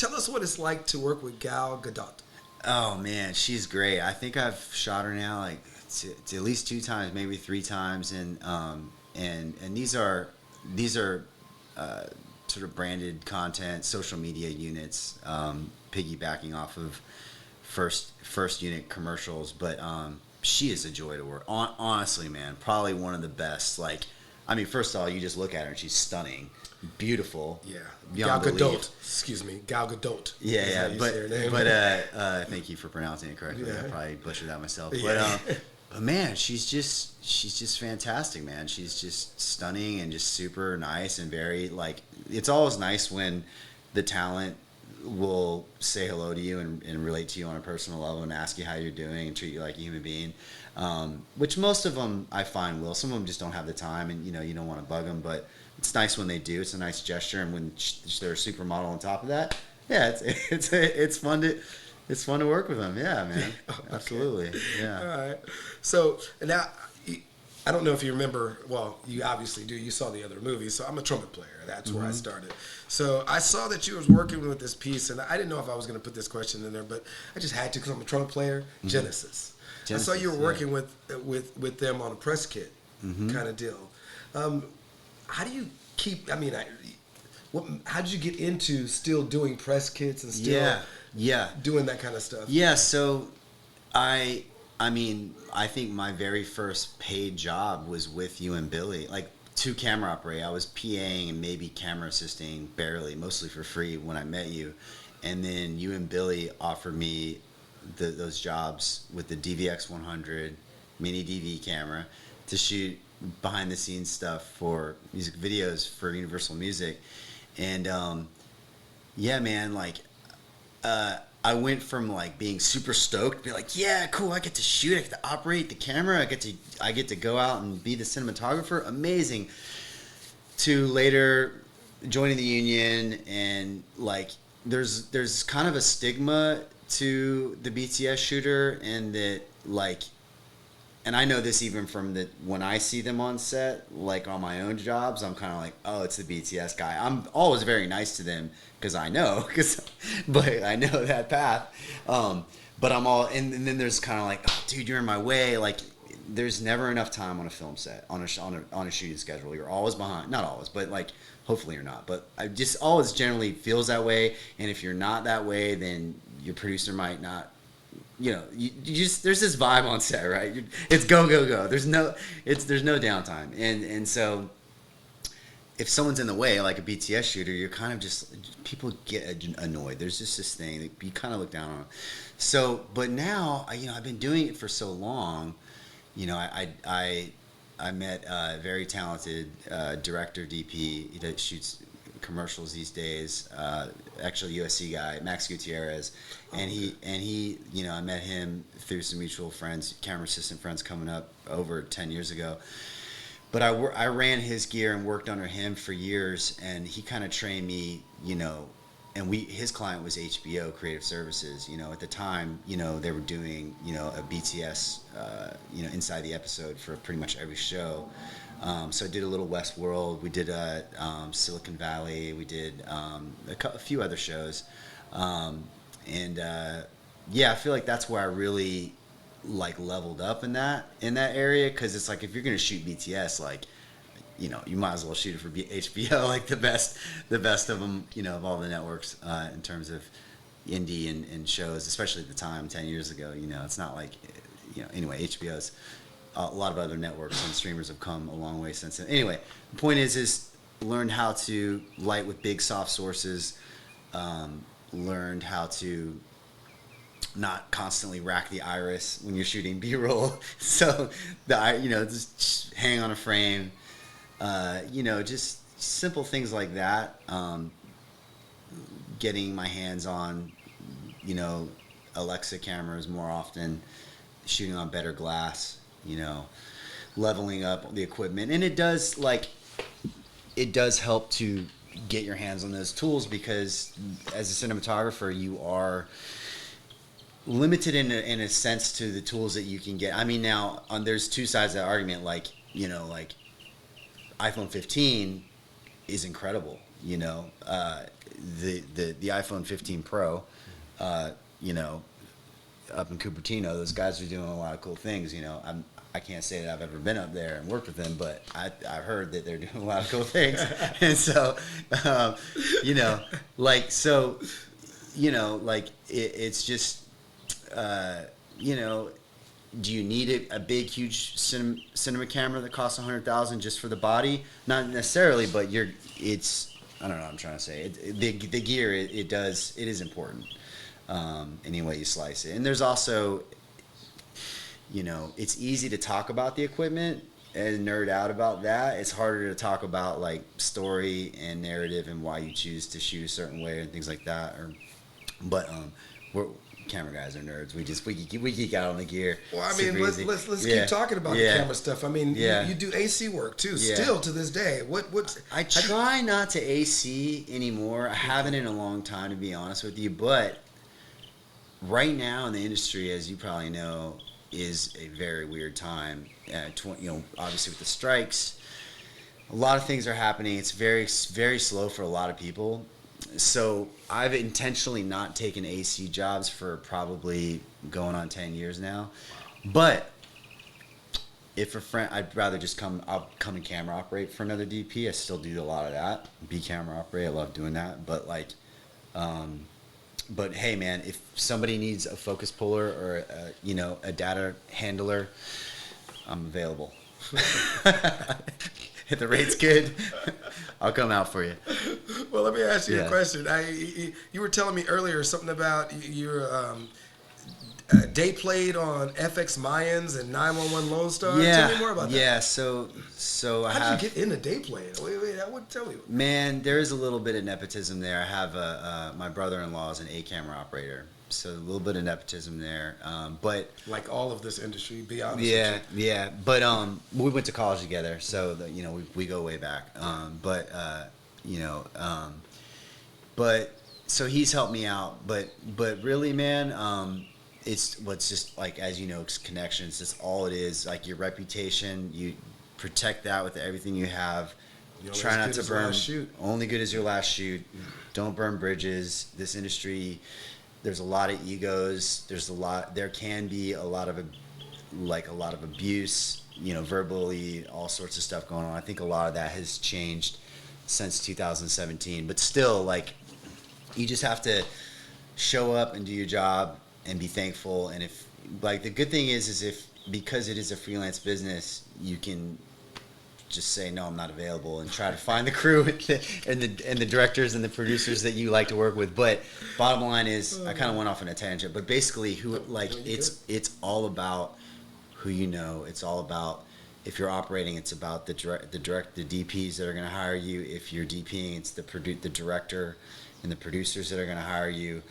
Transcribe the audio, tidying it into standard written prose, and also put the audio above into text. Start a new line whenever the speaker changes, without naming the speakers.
tell us what it's like to work with Gal Gadot.
Oh man, she's great. I think I've shot her now like to at least 2 times, maybe 3 times, and these are sort of branded content, social media units, piggybacking off of first unit commercials. But she is a joy to work. Honestly, man, probably one of the best. Like, I mean, first of all, you just look at her and she's stunning, beautiful.
Yeah,
Gal
Gadot. Excuse me, Gal Gadot.
Yeah, but thank you for pronouncing it correctly.
Yeah.
I probably butchered that myself.
Yeah.
But man, she's just fantastic, man. She's just stunning and just super nice and very like. It's always nice when the talent will say hello to you and relate to you on a personal level and ask you how you're doing and treat you like a human being. Which most of them I find will. Some of them just don't have the time, and you don't want to bug them, but it's nice when they do. It's a nice gesture, and when they're a supermodel on top of that, yeah, it's fun to work with them. Yeah, man, okay. Absolutely. Yeah.
All right. So now, I don't know if you remember. Well, you obviously do. You saw the other movies. So I'm a trumpet player. That's where I started. So I saw that you was working with this piece, and I didn't know if I was going to put this question in there, but I just had to because I'm a trumpet player. Genesis. I saw you were working with them on a press kit kind of deal. How do you keep? I mean, how did you get into still doing press kits and still doing that kind of stuff?
Yeah. So I mean, I think my very first paid job was with you and Billy, like to camera operate. I was PAing and maybe camera assisting, barely, mostly for free when I met you, and then you and Billy offered me those jobs with the DVX 100 mini DV camera to shoot behind the scenes stuff for music videos for Universal Music. And yeah, man, like I went from like being super stoked to be like, yeah, cool, I get to shoot, I get to operate the camera, I get to go out and be the cinematographer, amazing, to later joining the union. And like there's kind of a stigma to the BTS shooter, and that like, and I know this even from when I see them on set, like on my own jobs, I'm kind of like, oh, it's the BTS guy. I'm always very nice to them because I know, but I know that path. But I'm all, and then there's kind of like, oh, dude, you're in my way. Like, there's never enough time on a film set, on a shooting schedule. You're always behind. Not always, but like, hopefully you're not. But I just always generally feels that way. And if you're not that way, then your producer might not. You just, there's this vibe on set, right? It's go. There's no downtime, and so if someone's in the way, like a BTS shooter, you're kind of just, people get annoyed. There's just this thing that you kind of look down on. So, but now, I've been doing it for so long. I met a very talented director DP that shoots commercials these days, actually USC guy, Max Gutierrez, and he I met him through some mutual friends, camera assistant friends, coming up over 10 years ago. But I ran his gear and worked under him for years, and he kind of trained me, and his client was HBO Creative Services. At the time, they were doing, a BTS, inside the episode for pretty much every show. So I did a little Westworld. We did Silicon Valley. We did a few other shows, I feel like that's where I really like leveled up in that area, because it's like if you're gonna shoot BTS, like you might as well shoot it for HBO, like the best of them, of all the networks in terms of indie and shows, especially at the time 10 years ago. It's not like anyway, HBO's. A lot of other networks and streamers have come a long way since then. Anyway, the point is learned how to light with big soft sources, learned how to not constantly rack the iris when you're shooting B-roll. So just hang on a frame, just simple things like that. Getting my hands on, Alexa cameras more often, shooting on better glass. Leveling up the equipment, and it does help to get your hands on those tools, because as a cinematographer you are limited in a sense to the tools that you can get. I mean, now there's two sides of that argument. Like iPhone 15 is incredible. you know, the iPhone 15 Pro, you know, up in Cupertino, those guys are doing a lot of cool things. You know, I can't say that I've ever been up there and worked with them, but I've heard that they're doing a lot of cool things. And so, you know, like, so, you know, like it's just, you know, do you need a big, huge cinema camera that costs $100,000 just for the body? Not necessarily, but it's, I don't know what I'm trying to say. The gear, it is important. Any way you slice it. And there's also, you know, it's easy to talk about the equipment and nerd out about that. It's harder to talk about like story and narrative and why you choose to shoot a certain way and things like that. But we're camera guys are nerds. We geek out on the gear.
Well, I mean, let's keep talking about the camera stuff. I mean, you do AC work too, still to this day.
I try not to AC anymore. I haven't in a long time, to be honest with you. But right now in the industry, as you probably know, is a very weird time. You know, obviously with the strikes, a lot of things are happening. It's very, very slow for a lot of people. So I've intentionally not taken AC jobs for probably going on 10 years now. But if a friend, I'd rather just I'll come and camera operate for another DP. I still do a lot of that. Be camera operate. I love doing that. But like, but hey, man, if somebody needs a focus puller or you know, a data handler, I'm available. If the rate's good, I'll come out for you.
Well, let me ask you a question. You were telling me earlier something about your day played on FX Mayans and 911 Lone Star.
Yeah.
Tell me more about that.
Yeah, so
how did you get into day playing? Wait, I wouldn't tell you.
Man, there is a little bit of nepotism there. I have my brother-in-law is an A camera operator, so a little bit of nepotism there. But
like all of this industry, be honest.
Yeah. But we went to college together, so you know we go way back. You know, but so he's helped me out. But really, man. It's what's just like, as you know, it's connections. That's all it is. Like your reputation, you protect that with everything you have. Try not to burn. Only good as your last shoot. Don't burn bridges. This industry, there's a lot of egos. There can be a lot of abuse. You know, verbally, all sorts of stuff going on. I think a lot of that has changed since 2017. But still, like, you just have to show up and do your job and be thankful. And if, like, the good thing is if, because it is a freelance business, you can just say, no, I'm not available, and try to find the crew and the directors and the producers that you like to work with. But bottom line is, I kind of went off on a tangent, but basically it's all about who you know. It's all about, if you're operating, it's about the DPs that are going to hire you. If you're DPing, it's the director and the producers that are going to hire you.